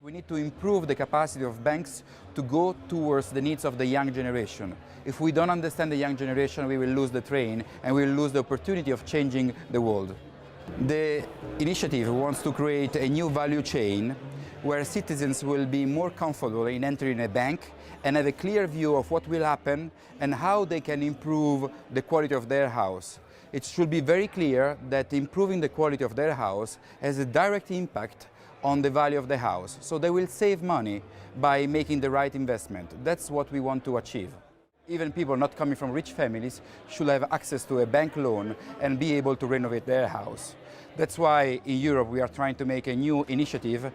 We need to improve the capacity of banks to go towards the needs of the young generation. If we don't understand the young generation, we will lose the train and we will lose the opportunity of changing the world. The initiative wants to create a new value chain where citizens will be more comfortable in entering a bank and have a clear view of what will happen and how they can improve the quality of their house. It should be very clear that improving the quality of their house has a direct impact on the value of the house. So they will save money by making the right investment. That's what we want to achieve. Even people not coming from rich families should have access to a bank loan and be able to renovate their house. That's why in Europe we are trying to make a new initiative,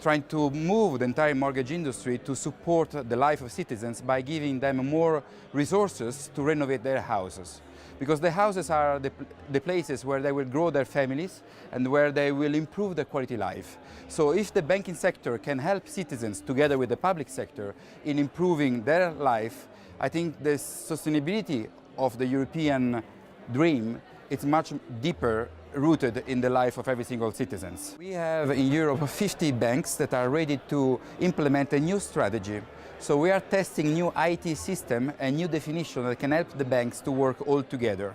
trying to move the entire mortgage industry to support the life of citizens by giving them more resources to renovate their houses. Because the houses are the places where they will grow their families and where they will improve their quality of life. So if the banking sector can help citizens together with the public sector in improving their life, I think the sustainability of the European dream is much deeper rooted in the life of every single citizen. We have in Europe 50 banks that are ready to implement a new strategy. So we are testing new IT system and new definition that can help the banks to work all together.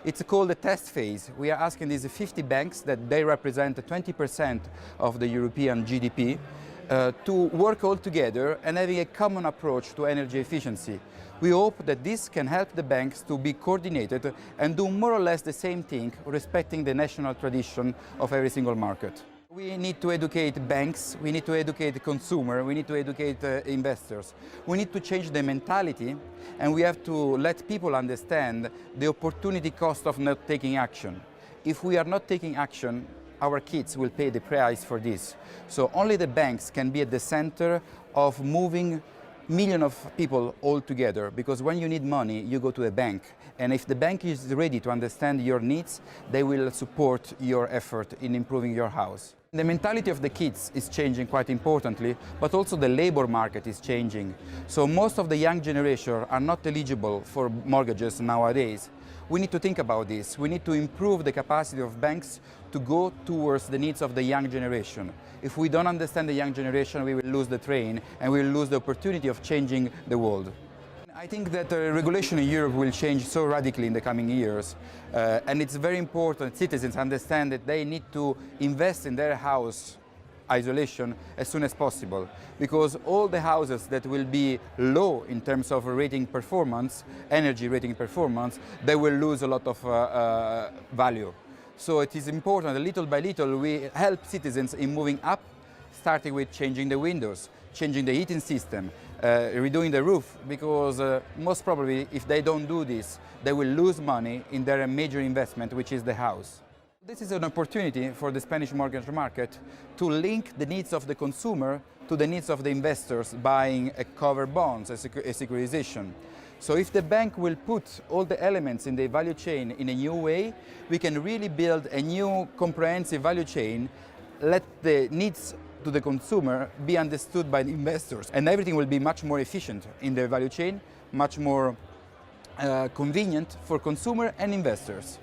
It's called the test phase. We are asking these 50 banks that they represent 20% of the European GDP to work all together and having a common approach to energy efficiency. We hope that this can help the banks to be coordinated and do more or less the same thing, respecting the national tradition of every single market. We need to educate banks, we need to educate the consumer, we need to educate investors. We need to change the mentality and we have to let people understand the opportunity cost of not taking action. If we are not taking action, our kids will pay the price for this. So only the banks can be at the center of moving millions of people all together, because when you need money, you go to a bank. And if the bank is ready to understand your needs, they will support your effort in improving your house. The mentality of the kids is changing quite importantly, but also the labor market is changing. So most of the young generation are not eligible for mortgages nowadays. We need to think about this. We need to improve the capacity of banks to go towards the needs of the young generation. If we don't understand the young generation, we will lose the train and we will lose the opportunity of changing the world. I think that regulation in Europe will change so radically in the coming years, and it's very important citizens understand that they need to invest in their house isolation as soon as possible, because all the houses that will be low in terms of rating performance, energy rating performance, they will lose a lot of value. So it is important that little by little we help citizens in moving up, starting with changing the windows, changing the heating system, redoing the roof, because most probably if they don't do this, they will lose money in their major investment, which is the house. This is an opportunity for the Spanish mortgage market to link the needs of the consumer to the needs of the investors buying a covered bonds, a securitization. So if the bank will put all the elements in the value chain in a new way, we can really build a new comprehensive value chain, let the needs to the consumer be understood by the investors, and everything will be much more efficient in the value chain, much more convenient for consumer and investors.